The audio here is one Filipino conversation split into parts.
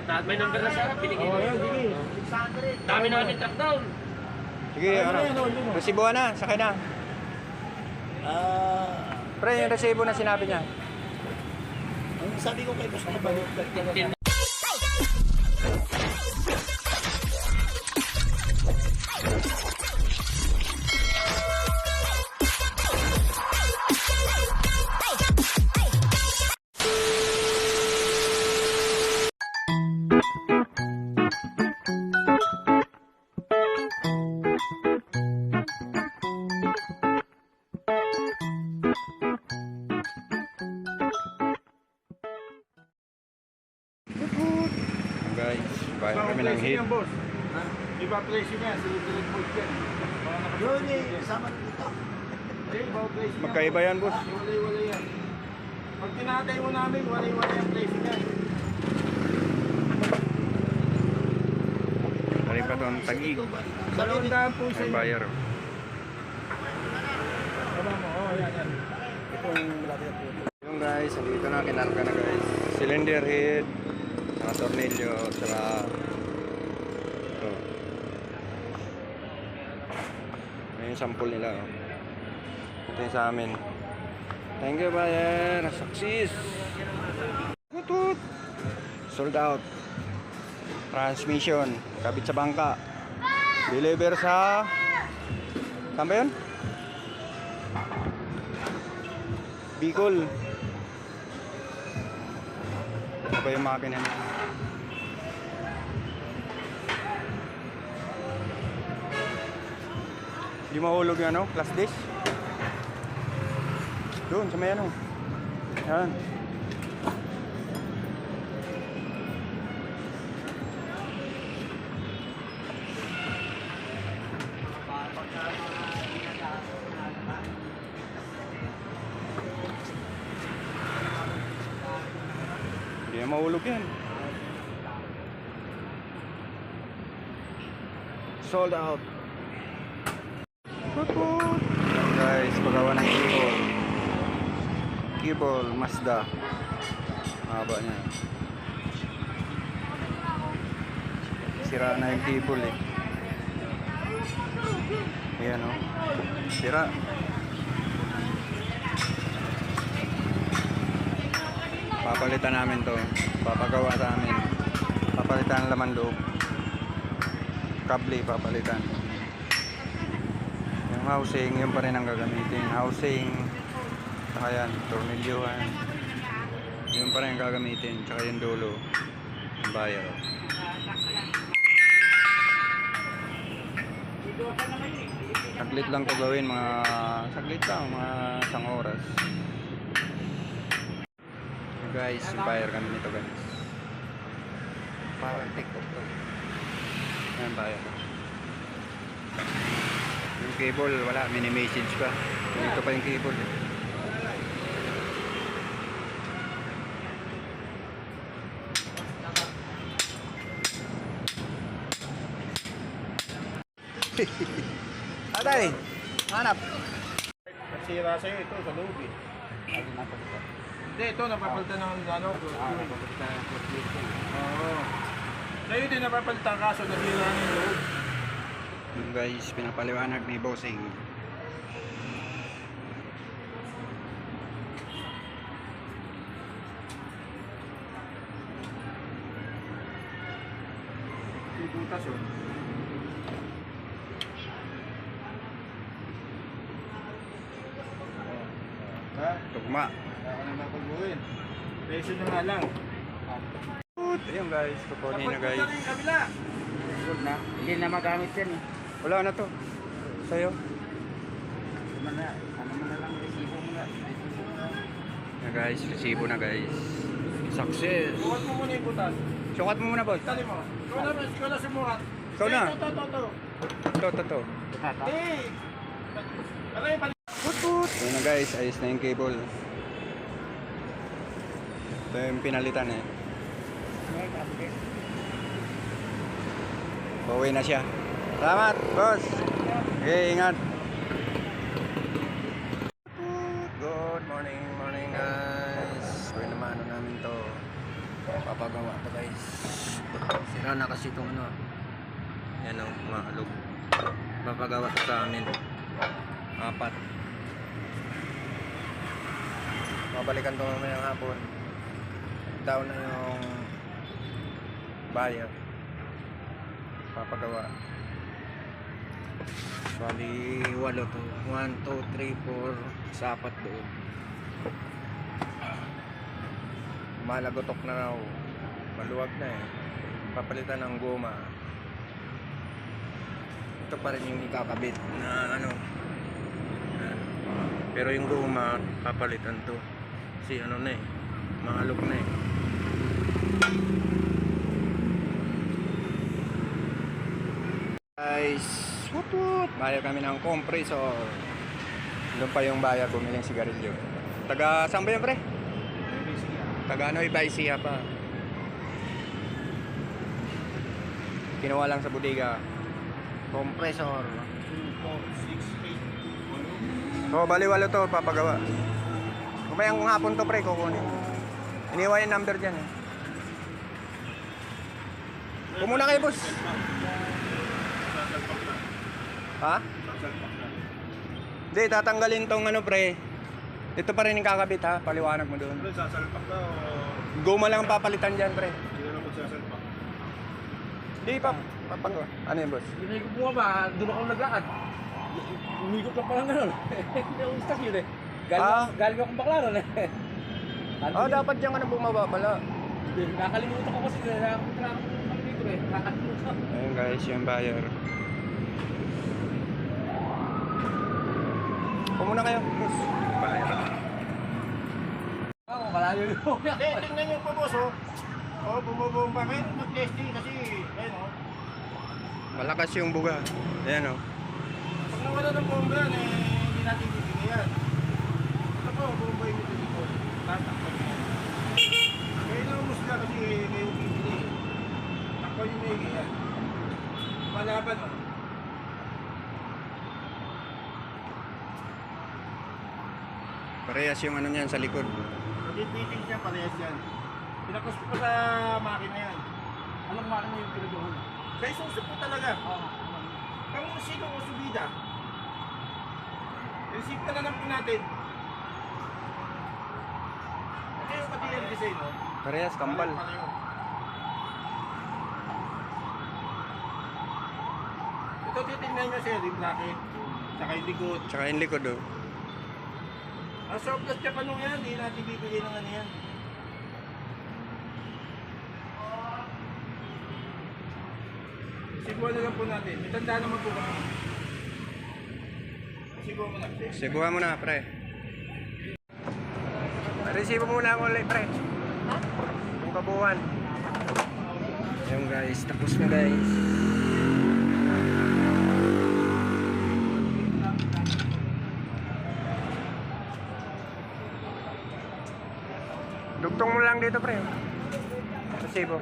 May number na siya, binigay ko. Sige. Dami namin truck down. Sige, ano? Resibuhan na, sakay na. Pre, yung resibo na sinabi niya. Ang sabi ko kay boss na ba? Guys, bayad kami ng hit. Iba place yun yan, silid-silid po yan. Yun eh, kasama dito. Iba place yun. Magkaiba yan, boss. Walay-walay yan. Pag tinatay mo namin, walay-walay ang place yan. Dari pa doon, tag-ig. Sa Londaan po siya. Ang bayar. Tama mo, yan. Itong malaki po. Yung guys, dito na, kinalka na guys. Cylinder head, mga tornilyo, saka ito. May sample nila. Oh. Ito yung sa amin. Thank you, buyer. Success. Tutut. Sold out. Transmission. Kabit sa bangka. Deliver sa... Saan ba yun? Bicol. Ano ba yung makina niya? Di mahulog yung ano? Class dish? Doon sa may ano? Yan. Hindi na mahulog yan. Sold out. Guys, pagawa ng cable Mazda. Haba niya. Sira na yung cable eh. Ayan o. Sira. Papalitan namin to. Papagawa sa amin. Papalitan ang laman loob. Kable papalitan. Yung housing, yun pa rin ang gagamitin. Housing, saka yan, tornilyohan. Yun pa rin ang gagamitin. Tsaka yung dulo, yung buyer. Saglit lang to gawin, saglit lang, mga isang oras. Guys, yung buyer kami nito guys. Parang TikTok to. Ayan buyer. Yung cable, wala, mini-message pa. Ito pa yung cable eh. Atay, hanap. Nasira sa'yo ito sa loob eh. Hindi, ito napapalitan ng ano. Oo. Sa'yo din napapalitan kaso nasira ng loob. Yung guys, pinapaliwanag ni Bossing. Butas yun. Ha? Tugma. Ako na mapag-uwin. Presyo nyo nga lang. Ayun guys, kukunin na guys. Tapos yung kabila. Good na. Hindi na magamit yan eh. Wala na to. Sa'yo. Ano mo na lang, resibo mo na. Na guys, resibo na guys. Success. Sukat mo muna yung butas. Sukat mo muna boss. Tali mo. Ikaw na sumukat. Ikaw na. Ito. Ito. Eh! Ano yung palit? Ayun na guys, ayos na yung cable. Ito yung pinalitan eh. Pauwi na siya. Salamat, boss. Okay, ingat. Good morning guys. Gawin naman ano namin to. Papagawa to guys. Sira na kasi itong ano. Yan o, mahalog. Papagawa to sa amin. 4. Mabalikan to mamayang hapon. Down na yung buyer. Papagawa. Bali, 8 to. 1, 2, 3, 4. Sa 4 doon. Malagotok na raw. Maluwag na eh. Papalitan ng goma. Ito pa rin yung ikakabit na ano. Pero yung goma, papalitan to. Kasi ano na eh. Mahalog na eh. Guys, whoop. Bayar kami ng compressor. Doon pa yung bayar bumiling sigarilyo. Taga saan ba yan, pre? Taga ano, Ibaisia pa. Kinuha lang sa bodega. Compressor. 2, 4, 6, 8. So, baliwalo to, papagawa. Kumayang hapon to, pre, kukunin. Iniwan yung number dyan eh. Kumuna kayo, boss. Ha? Hindi, tatanggalin tong ano, pre. Ito pa rin yung kakabit, ha? Paliwanag mo doon. Ano, sasalpak na o Goma lang ang papalitan dyan, pre. hindi na lang magsasalpak? Hindi, papagawa. Ano yun, boss? Hinigop mo ba? Doon ako naglakad. Humigop lang parang gano'n. Hindi ako stuck yun eh. Galing akong bakla nun eh. Dapat dyan ka na bumaba pala. Nakalimutan ko kasi nakakalimutan dito eh. Nakalimutan. Ayun guys, yung buyer. Kumuna kayo, boss. Buyer. Ako, kalayo yun. Hindi, tingnan nyo po, boss, oh. Oh, bumubomba. Ngayon mag-testing kasi, ayun, oh. Malakas yung buga. Ayan, oh. Pag nawala ng bomba yan, hindi natin bibigyan yan. Ito po, bomba yung ito dito. Tatakpan mo. Kaya naumusga kasi kayo bibili. Takpan yung may yan. Malaban, oh. Parehas yung ano niyan sa likod. Pag-fitting siya, parehas yan. Pinakos ko pa sa makina yan. Anong makina yung pinagawin? Kaya susi po talaga. Kung sino o subida. Receive na lang po natin. Ito yung pati yung design, no? Parehas, kambal. Pareho. Ito titignan nyo sir, yung bracket. Tsaka yung likod. Tsaka yung likod, oh. Ang surplus Japan nung yan, hindi natin bibili ng ano yan. Siguan na lang po natin. May tanda naman po kami. Siguan mo na. Siguhan mo na, pre. Resibo muna ako ulit, pre. Ha? Yung kabuuan. Ayun guys, tapos na guys. Dugtong mo lang dito, pre. Resibo.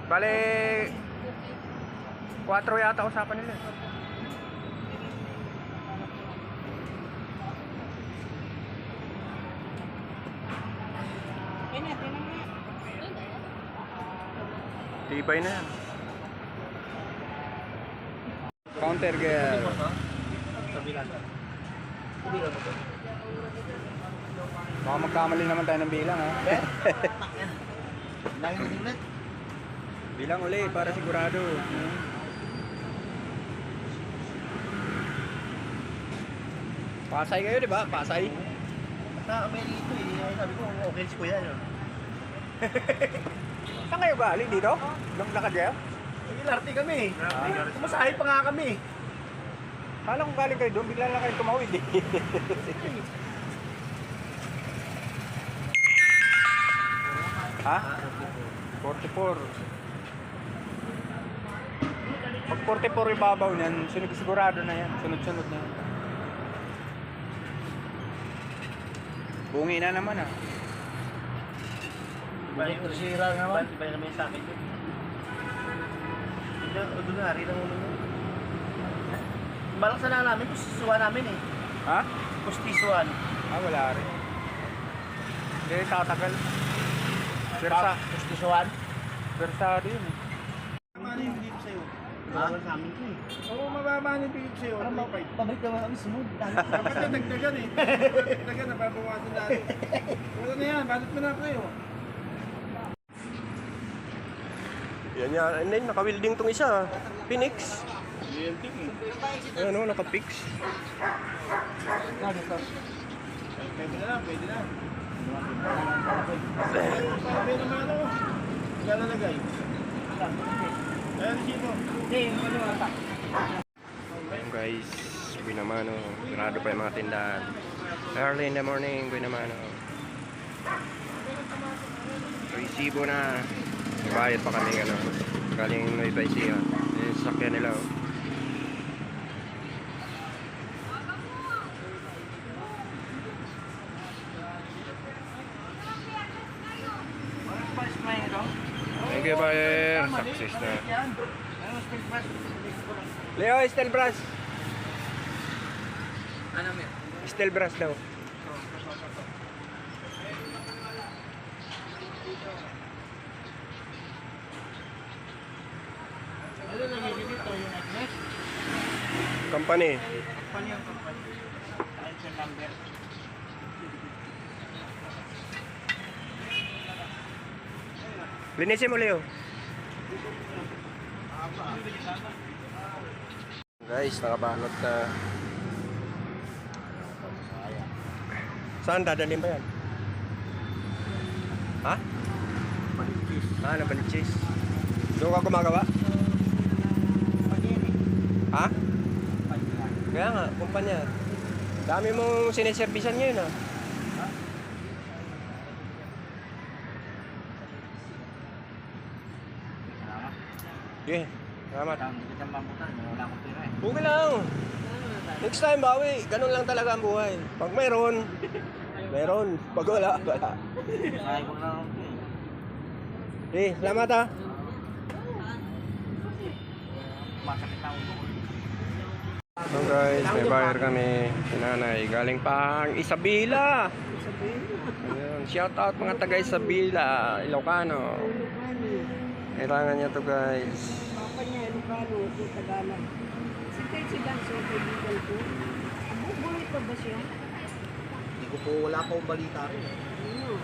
Bale, 4 yata usapan nila. Tibay na yan. Counter gear. Baka magkamali naman tayo ng bilang, ha? ulit. Bilang ulit para sigurado. Pasay kayo, di ba? Pasay. Basta kami dito eh. Sabi ko, okay si Kuya yun. Saan kayo galing dito? Lakad kayo? Nag-LRT kami eh. Kumasahe pa nga kami eh. Kala ko galing kayo doon, bigla lang kayo tumawid eh. Ha? 44. Pag 44 ibabaw niyan, sigurado na yan. Sunod-sunod na yan. Bungi na naman ah. Iba yung sira naman. Iba naman yung sa akin yun. Doon nga, rin ang ulo yun. Balak sana namin, kusisuan namin eh. Ha? Kustisuan. Ah, wala rin. Hindi, tatagal. Persa. Pustisuan. Persado yun eh. Mababa na yung bigay ko sa'yo. Bawal sa amin ko eh. Oo, mababa na yung bigay ko sa'yo. Parang 3.5. pabalik ka kami sunod. Dapat na dagdagan eh. Dagdagan, nababawasan natin. Wala na yan, balot mo na kayo. Yan yan. And then, naka-welding tong isa. Phoenix. Ano, naka-fix. Pwede na lang, pwede na. Pwede naman ano. Gala na guys. Ayan, sino? Ayun guys, Guinamano. Sarado pa yung mga tindahan. Early in the morning, Guinamano. Resibo na. Bayad pa kami ano. Galing Nueva Ecija. Yung sasakyan nila oh. Thank you, buyer. Success na. Leo, Estelbras. Ano mo? Estelbras daw. Ano nagiging dito yung necklace? Company. Company ang company. Ayun sa number. Linisin mo, Leo. Guys, nakabalot na. Saan dadalhin ba yan? Ha? Ah, nabaligchis. Doon ka gumagawa? Ha? Kaya nga, kumpanya. Dami mong siniservisan ngayon ah. Okay, salamat. Hindi kita mabutan. Wala akong pera eh. Okay lang. Next time, bawi. Ganun lang talaga ang buhay. Pag meron, meron. Pag wala, wala. Ay, wag na akong pera. Eh, salamat ah. Masakit na ulo ko. So guys, may buyer kami. Sinanay. Galing pang Isabela. Ayun. Shout out mga taga Isabela, Ilocano. Kailangan niya to guys. Papa niya, Lucano, ito Tagalog. Si Casey Ganso, kaibigan ko. Bubuhay pa ba siya? Hindi ko po, wala akong balita rin. Ano?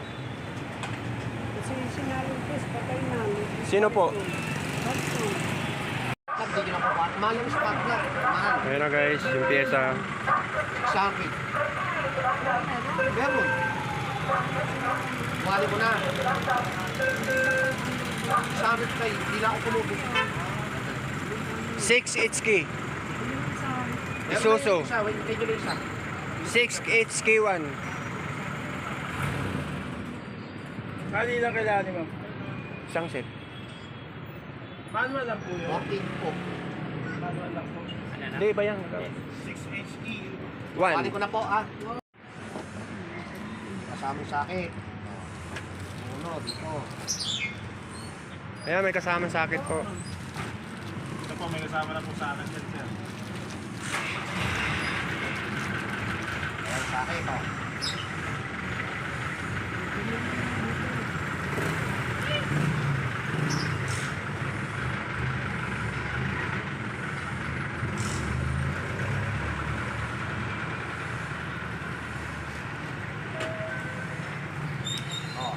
Kasi sinalungkis, patay na. Sino po? Ganso. Hindi ko na po. Mahal yung spot na. Mahal. Ayun na guys, yung pyesa. Sa akin. Meron. Mahali mo na. Sa akin kayo, hindi na ako pulubos. 6 HK. Isuzu. Kaya nyo isa. 6 HK1. Kali lang kailangan ni ma'am. Isang set. Manual lang po yun. 14 po. Manual lang po. Hindi ba yan? 6HE. Mahali 1. ko na po ah. Kasama sa akin. Uno, dito. Ayan, may kasamang sakit po. Ito po, may kasama na po sa akin yan, sir. Ayan sa akin oh. Oh.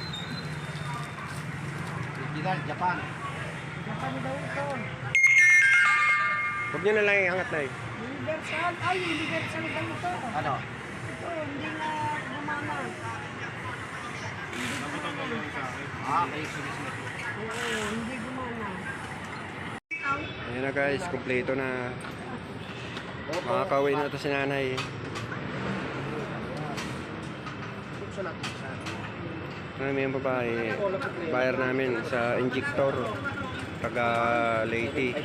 Original Japan. Japan daw ito. Huwag nyo na lang iangat na eh. Universal. Ay, universal ba ito? Ano? Ito, hindi na gumana. Hindi gumana. Ah, okay, sige, sige. Oo, hindi gumana. Ayan na guys, kompleto na. Makakauwi na ito si nanay. Buksan natin sa Namin yung babae. Buyer namin sa injector. Taga Leyte.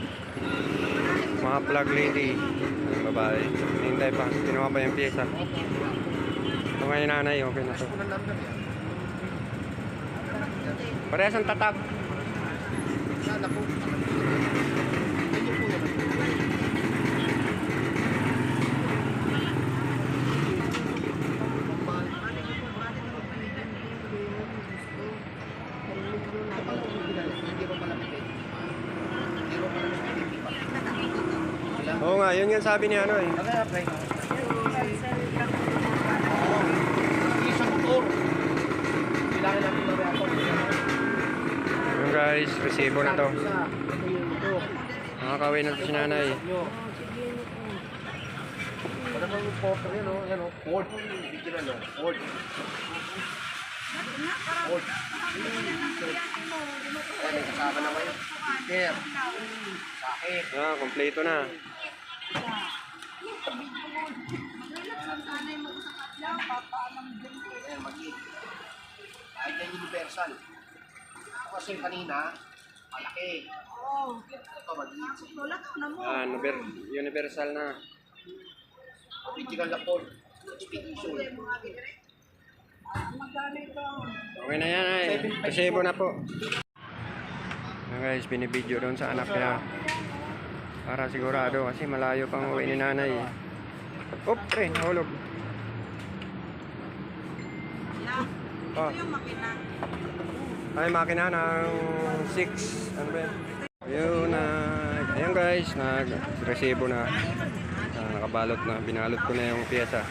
Mga plug Leyte. Yung babae. Hintay pa. Kinuha pa yung pyesa. Ito nga yung nanay. Okay na to. Parehas ang tatak. Sana po. Ito po yun. Oo nga, yun nga sabi ni ano eh. Ano kaya pre? Cancel lang. Isang motor. Kailangan natin na reaction. Yun guys, resibo na to. Isa. Ito yung ito. Nakakawin na to si nanay. Nyo. Ano bang yung porter yun, oh? Yan, oh. Ford. Original, oh. Ford. Ford. Ayan, may kasama naman yung sticker. Sakit. Ah, kompleto na. Ayan, magi. Kahit yan universal. Ito kasi kanina, malaki. Ito, maliit. Ah, universal na. Original na Ford. Expedition. Okay na yan ay. Resibo na po. Ayan guys, binibidyo doon sa anak niya. Para sigurado kasi malayo pang uwi ni nanay. Oop, pre, nahulog. Oh. Ay, makina ng 6. Ano ba yan? Yun na. Ayan guys, nag-resibo na. Nakabalot na. Binalot ko na yung pyesa.